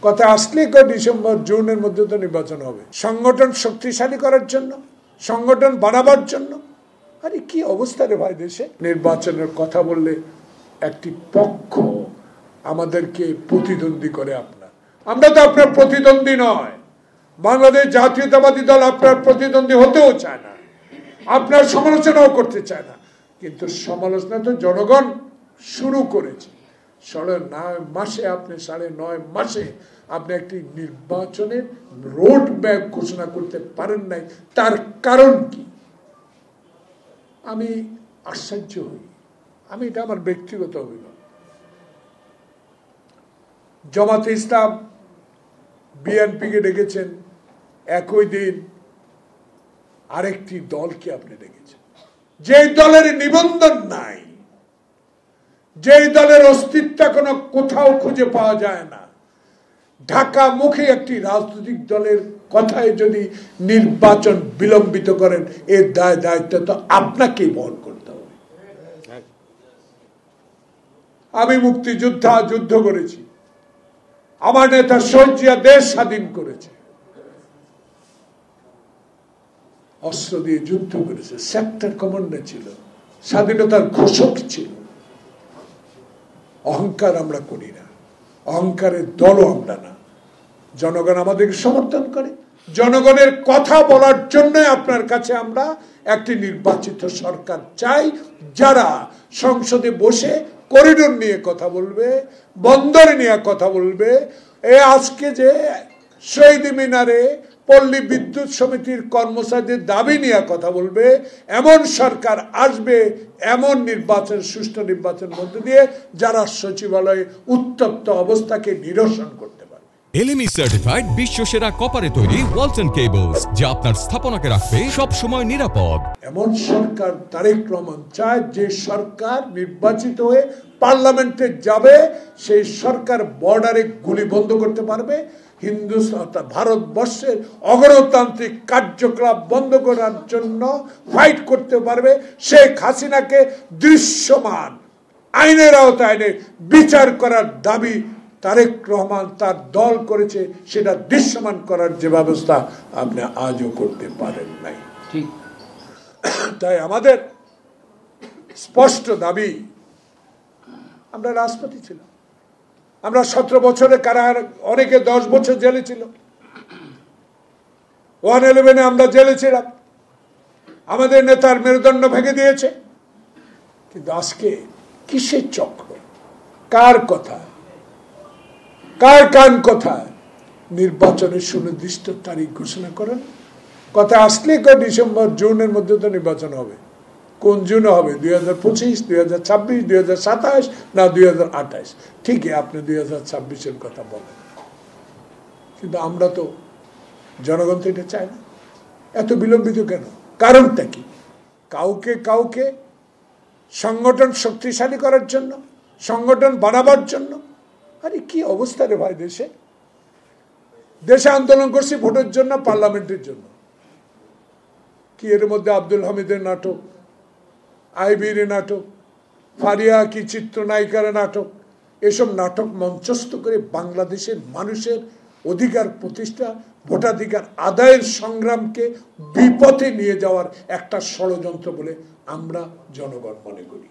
কথা আসলে ডিসেম্বর জুনের মধ্যে তো নির্বাচন হবে, সংগঠন শক্তিশালী করার জন্য, সংগঠন বাড়াবার জন্য। আরে কি অবস্থা রে ভাই দেশে। নির্বাচনের কথা বললে একটি পক্ষ আমাদেরকে প্রতিদ্বন্দ্বী করে। আমরা তো আপনার প্রতিদ্বন্দ্বী নয়। বাংলাদেশ জাতীয়তাবাদী দল আপনার প্রতিদ্বন্দ্বী হতেও চায় না, আপনার সমালোচনাও করতে চায় না। কিন্তু সমালোচনা তো জনগণ শুরু করেছে। 9.5 মাসে আপনি একটি নির্বাচনের রোড ম্যাপ ঘোষণা করতে পারেন নাই। তার কারণ কি? আমি আশ্চর্য হই। এটা আমার ব্যক্তিগত অভিমত। জামাতে ইসলাম বিএনপিকে ডেকেছেন, একই দিন আরেকটি দলকে আপনি ডেকেছেন, যেই দলের নিবন্ধন নাই, যেই দলের অস্তিত্ব কোনো কোথাও খুঁজে পাওয়া যায় না। ঢাকামুখী একটি রাজনৈতিক দলের কথায় যদি নির্বাচন বিলম্বিত করেন, এর দায়িত্ব তো আপনাকেই বহন করতে হবে। আমি যুদ্ধ করেছি, আমার নেতা শহীদ জিয়া দেশ স্বাধীন করেছে, অস্ত্র দিয়ে যুদ্ধ করেছে, সেক্টর কমান্ডার ছিল, স্বাধীনতার ঘোষক ছিল। অহংকার আমরা করি না, অহংকারের দলও আমরা না। জনগণ আমাদেরকে সমর্থন করে। জনগণের কথা বলার জন্য আপনার কাছে আমরা একটি নির্বাচিত সরকার চাই, যারা সংসদে বসে করিডোর নিয়ে কথা বলবে, বন্দর নিয়ে কথা বলবে। আজকে যে শহীদ মিনারে পল্লী বিদ্যুৎ সমিতির কর্মচারীদের দাবি নিয়ে কথা বলবে, এমন সরকার আসবে, এমন নির্বাচন, সুষ্ঠু নির্বাচন মধ্য দিয়ে যারা সচিবালয়ে উত্তপ্ত অবস্থাকে নিরসন করতে পারবে। এলএমই সার্টিফাইড বিশ্ব সেরা কপারে তৈরি ওয়ালটন কেবলস, যা আপনার স্থাপনাকে রাখবে সব সময় নিরাপদ। এমন সরকার তারেক রহমান চায়, যে সরকার নির্বাচিত হয়ে পার্লামেন্টে যাবে, সেই সরকার বর্ডারে গুলি বন্ধ করতে পারবে, ভারতবর্ষের অগণতান্ত্রিক কার্যকলাপ বন্ধ করার জন্য ফাইট করতে পারবে। শেখ হাসিনাকে দৃশ্যমান আইনের আওতায় এনে বিচার করার দাবি তারেক রহমান তার দল করেছে, সেটা দৃশ্যমান করার যে ব্যবস্থা আপনি আজও করতে পারেন নাই। ঠিক তাই আমাদের স্পষ্ট দাবি, আমরা রাজপথে ছিলাম, আমরা 17 বছরে কারাগার, অনেকে 10 বছর জেলে ছিল, 111 আমরা জেলে ছিলাম, আমাদের নেতার মেরুদণ্ড ভেঙে দিয়েছে। কিন্তু আজকে কিসের চক্র, কার কথা, কার কান কথা? নির্বাচনের সুনির্দিষ্ট তারিখ ঘোষণা করেন। কথা আসলে ডিসেম্বর জুনের মধ্যে তো নির্বাচন হবে। কোন জুনে হবে? 2025, 2026, 2027 না 2028? ঠিকই, আপনি 2026-এর কথা বলেন, কিন্তু আমরা তো, জনগণ তো এটা চায় না। এত বিলম্বিত কেন? কারণটা কি? কাউকে সংগঠন শক্তিশালী করার জন্য, সংগঠন বাড়াবার জন্য। আরে কি অবস্থা রে ভাই দেশে। আন্দোলন করছি ভোটের জন্য, পার্লামেন্টের জন্য। কি এর মধ্যে আব্দুল হামিদের নাটক, আইবির নাটক, ফারিয়া কি চিত্রনায়িকার নাটক, এসব নাটক মঞ্চস্থ করে বাংলাদেশের মানুষের অধিকার প্রতিষ্ঠা, ভোটাধিকার আদায়ের সংগ্রামকে বিপথে নিয়ে যাওয়ার একটা ষড়যন্ত্র বলে আমরা জনগণ মনে করি।